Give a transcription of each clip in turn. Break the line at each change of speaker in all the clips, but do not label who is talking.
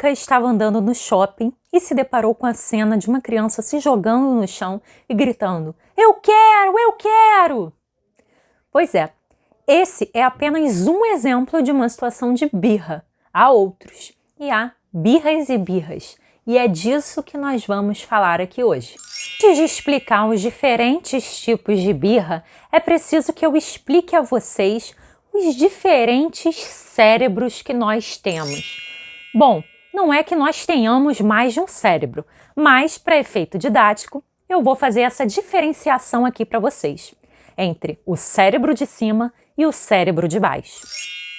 Érica estava andando no shopping e se deparou com a cena de uma criança se jogando no chão e gritando: "Eu quero! Eu quero!" Pois é, esse é apenas um exemplo de uma situação de birra. Há outros, e há birras e birras, e é disso que nós vamos falar aqui hoje. Antes de explicar os diferentes tipos de birra, é preciso que eu explique a vocês os diferentes cérebros que nós temos. Bom, não é que nós tenhamos mais de um cérebro, mas para efeito didático, eu vou fazer essa diferenciação aqui para vocês, entre o cérebro de cima e o cérebro de baixo.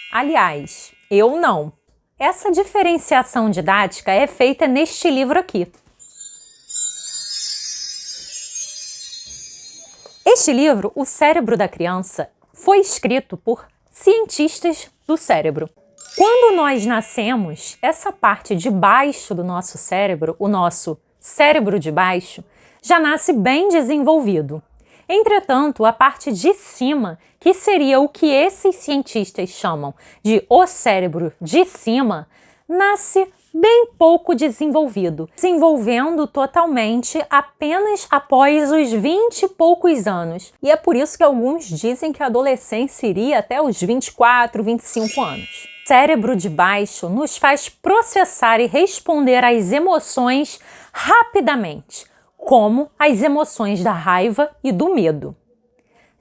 Aliás, eu não. Essa diferenciação didática é feita neste livro aqui. Este livro, O Cérebro da Criança, foi escrito por cientistas do cérebro. Quando nós nascemos, essa parte de baixo do nosso cérebro, o nosso cérebro de baixo, já nasce bem desenvolvido. Entretanto, a parte de cima, que seria o que esses cientistas chamam de o cérebro de cima, nasce bem pouco desenvolvido, desenvolvendo totalmente apenas após os 20 e poucos anos. E é por isso que alguns dizem que a adolescência iria até os 24, 25 anos. O cérebro de baixo nos faz processar e responder às emoções rapidamente, como as emoções da raiva e do medo.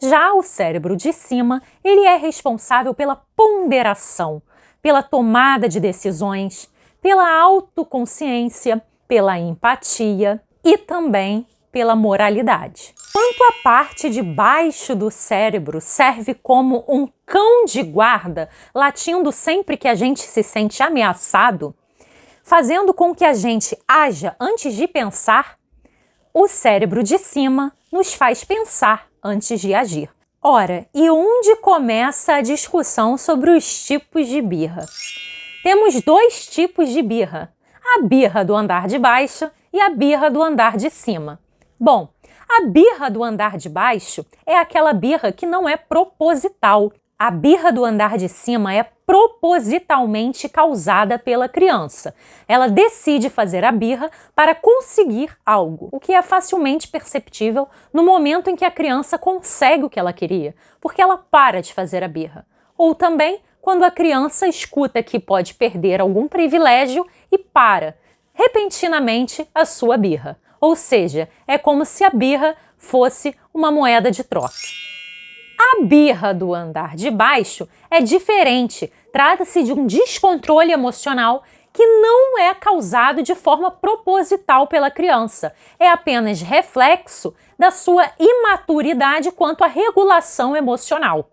Já o cérebro de cima, ele é responsável pela ponderação, pela tomada de decisões, pela autoconsciência, pela empatia e também pela moralidade. Enquanto a parte de baixo do cérebro serve como um cão de guarda, latindo sempre que a gente se sente ameaçado, fazendo com que a gente haja antes de pensar, o cérebro de cima nos faz pensar antes de agir. Ora, e onde começa a discussão sobre os tipos de birra? Temos dois tipos de birra, a birra do andar de baixo e a birra do andar de cima. Bom, a birra do andar de baixo é aquela birra que não é proposital. A birra do andar de cima é propositalmente causada pela criança. Ela decide fazer a birra para conseguir algo, o que é facilmente perceptível no momento em que a criança consegue o que ela queria, porque ela para de fazer a birra. Ou também quando a criança escuta que pode perder algum privilégio e para, repentinamente, a sua birra. Ou seja, é como se a birra fosse uma moeda de troca. A birra do andar de baixo é diferente. Trata-se de um descontrole emocional que não é causado de forma proposital pela criança. É apenas reflexo da sua imaturidade quanto à regulação emocional.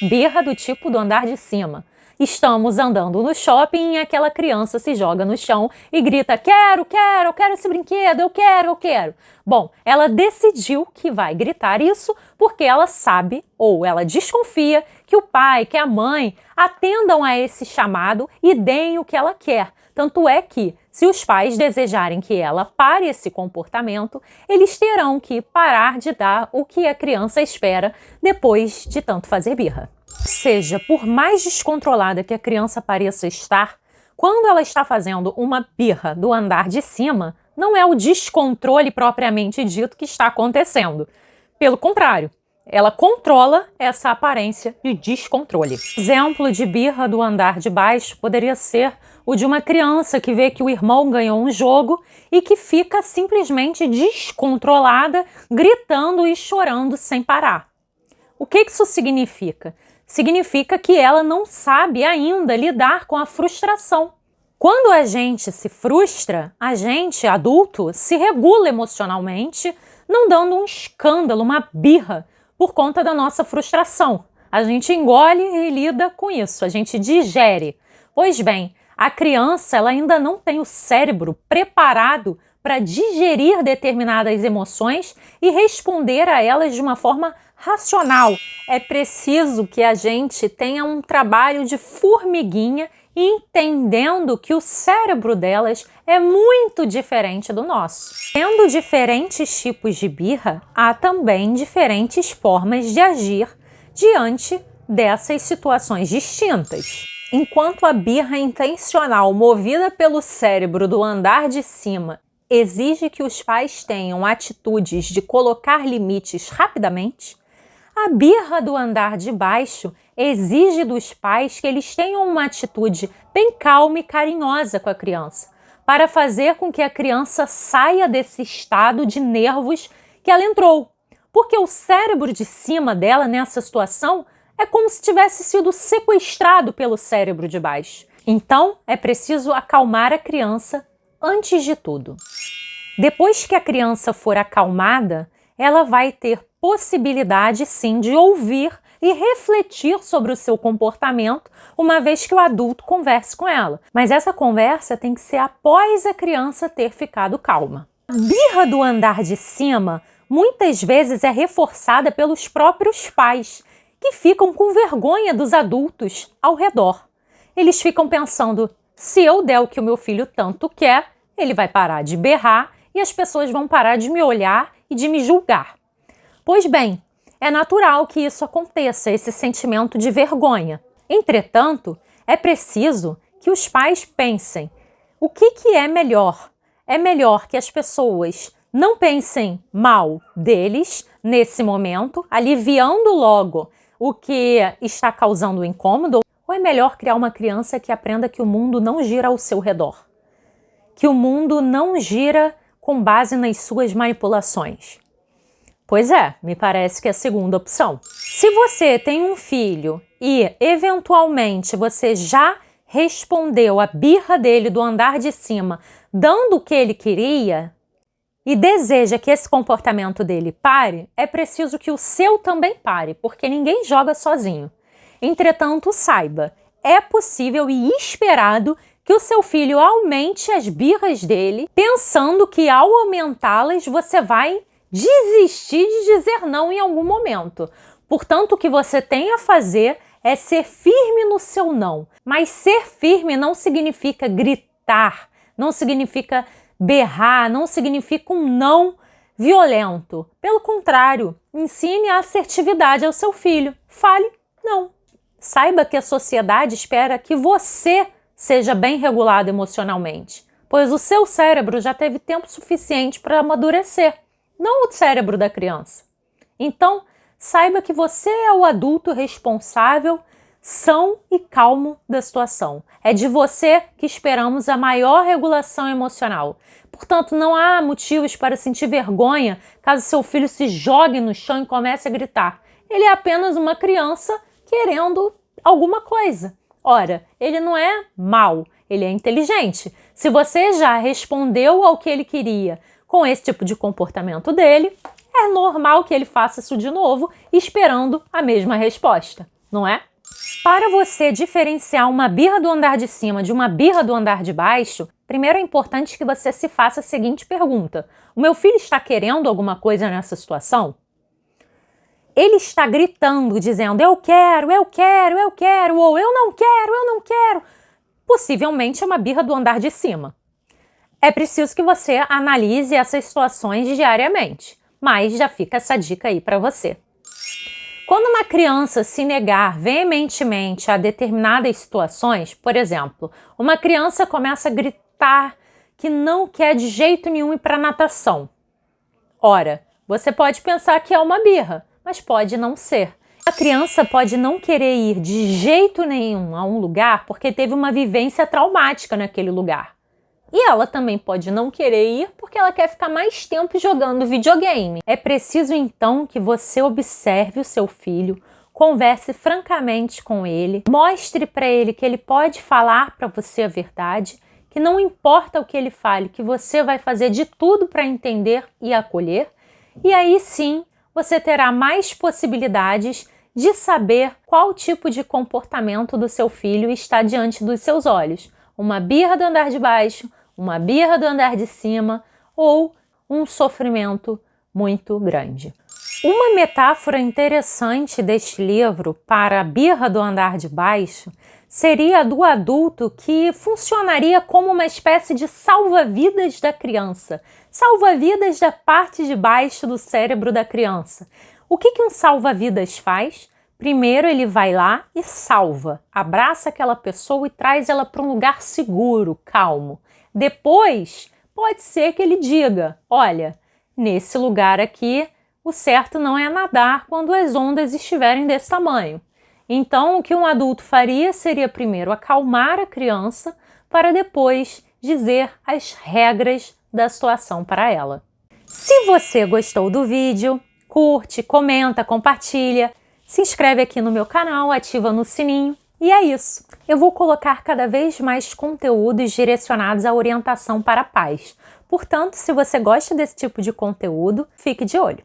Birra do tipo do andar de cima. Estamos andando no shopping e aquela criança se joga no chão e grita: "Quero, quero, eu quero esse brinquedo, eu quero, eu quero". Bom, ela decidiu que vai gritar isso porque ela sabe ou ela desconfia que o pai, que a mãe atendam a esse chamado e deem o que ela quer. Tanto é que, se os pais desejarem que ela pare esse comportamento, eles terão que parar de dar o que a criança espera depois de tanto fazer birra. Ou seja, por mais descontrolada que a criança pareça estar, quando ela está fazendo uma birra do andar de cima, não é o descontrole propriamente dito que está acontecendo. Pelo contrário, ela controla essa aparência de descontrole. Exemplo de birra do andar de baixo poderia ser o de uma criança que vê que o irmão ganhou um jogo e que fica simplesmente descontrolada, gritando e chorando sem parar. O que isso significa? Significa que ela não sabe ainda lidar com a frustração. Quando a gente se frustra, a gente, adulto, se regula emocionalmente, não dando um escândalo, uma birra, por conta da nossa frustração. A gente engole e lida com isso, a gente digere. Pois bem, a criança ela ainda não tem o cérebro preparado para digerir determinadas emoções e responder a elas de uma forma racional. É preciso que a gente tenha um trabalho de formiguinha, entendendo que o cérebro delas é muito diferente do nosso. Tendo diferentes tipos de birra, há também diferentes formas de agir diante dessas situações distintas. Enquanto a birra intencional movida pelo cérebro do andar de cima exige que os pais tenham atitudes de colocar limites rapidamente, a birra do andar de baixo exige dos pais que eles tenham uma atitude bem calma e carinhosa com a criança, para fazer com que a criança saia desse estado de nervos que ela entrou. Porque o cérebro de cima dela, nessa situação, é como se tivesse sido sequestrado pelo cérebro de baixo. Então, é preciso acalmar a criança antes de tudo. Depois que a criança for acalmada, ela vai ter possibilidade, sim, de ouvir e refletir sobre o seu comportamento, uma vez que o adulto converse com ela. Mas essa conversa tem que ser após a criança ter ficado calma. A birra do andar de cima muitas vezes é reforçada pelos próprios pais, que ficam com vergonha dos adultos ao redor. Eles ficam pensando, se eu der o que o meu filho tanto quer, ele vai parar de berrar e as pessoas vão parar de me olhar e de me julgar. Pois bem, é natural que isso aconteça, esse sentimento de vergonha. Entretanto, é preciso que os pais pensem, o que é melhor? É melhor que as pessoas não pensem mal deles nesse momento, aliviando logo o que está causando incômodo, ou é melhor criar uma criança que aprenda que o mundo não gira ao seu redor? Que o mundo não gira com base nas suas manipulações? Pois é, me parece que é a segunda opção. Se você tem um filho e, eventualmente, você já respondeu a birra dele do andar de cima, dando o que ele queria, e deseja que esse comportamento dele pare, é preciso que o seu também pare, porque ninguém joga sozinho. Entretanto, saiba, é possível e esperado que o seu filho aumente as birras dele, pensando que ao aumentá-las você vai desistir de dizer não em algum momento. Portanto, o que você tem a fazer é ser firme no seu não. Mas ser firme não significa gritar, não significa berrar, não significa um não violento. Pelo contrário, ensine a assertividade ao seu filho. Fale não. Saiba que a sociedade espera que você seja bem regulado emocionalmente, pois o seu cérebro já teve tempo suficiente para amadurecer, não o cérebro da criança. Então, saiba que você é o adulto responsável, são e calmo da situação. É de você que esperamos a maior regulação emocional. Portanto, não há motivos para sentir vergonha caso seu filho se jogue no chão e comece a gritar. Ele é apenas uma criança querendo alguma coisa. Ora, ele não é mau, ele é inteligente. Se você já respondeu ao que ele queria com esse tipo de comportamento dele, é normal que ele faça isso de novo, esperando a mesma resposta, não é? Para você diferenciar uma birra do andar de cima de uma birra do andar de baixo, primeiro é importante que você se faça a seguinte pergunta: o meu filho está querendo alguma coisa nessa situação? Ele está gritando, dizendo eu quero, eu quero, eu quero, ou eu não quero, eu não quero. Possivelmente é uma birra do andar de cima. É preciso que você analise essas situações diariamente, mas já fica essa dica aí para você. Quando uma criança se negar veementemente a determinadas situações, por exemplo, uma criança começa a gritar que não quer de jeito nenhum ir para natação. Ora, você pode pensar que é uma birra, mas pode não ser. A criança pode não querer ir de jeito nenhum a um lugar porque teve uma vivência traumática naquele lugar. E ela também pode não querer ir porque ela quer ficar mais tempo jogando videogame. É preciso então que você observe o seu filho, converse francamente com ele, mostre para ele que ele pode falar para você a verdade, que não importa o que ele fale, que você vai fazer de tudo para entender e acolher. E aí sim, você terá mais possibilidades de saber qual tipo de comportamento do seu filho está diante dos seus olhos. Uma birra do andar de baixo, uma birra do andar de cima ou um sofrimento muito grande. Uma metáfora interessante deste livro para a birra do andar de baixo seria a do adulto que funcionaria como uma espécie de salva-vidas da criança, salva-vidas da parte de baixo do cérebro da criança. O que um salva-vidas faz? Primeiro ele vai lá e salva, abraça aquela pessoa e traz ela para um lugar seguro, calmo. Depois, pode ser que ele diga, olha, nesse lugar aqui, o certo não é nadar quando as ondas estiverem desse tamanho. Então, o que um adulto faria seria primeiro acalmar a criança para depois dizer as regras da situação para ela. Se você gostou do vídeo, curte, comenta, compartilha, se inscreve aqui no meu canal, ativa no sininho e é isso. Eu vou colocar cada vez mais conteúdos direcionados à orientação para pais. Portanto, se você gosta desse tipo de conteúdo, fique de olho.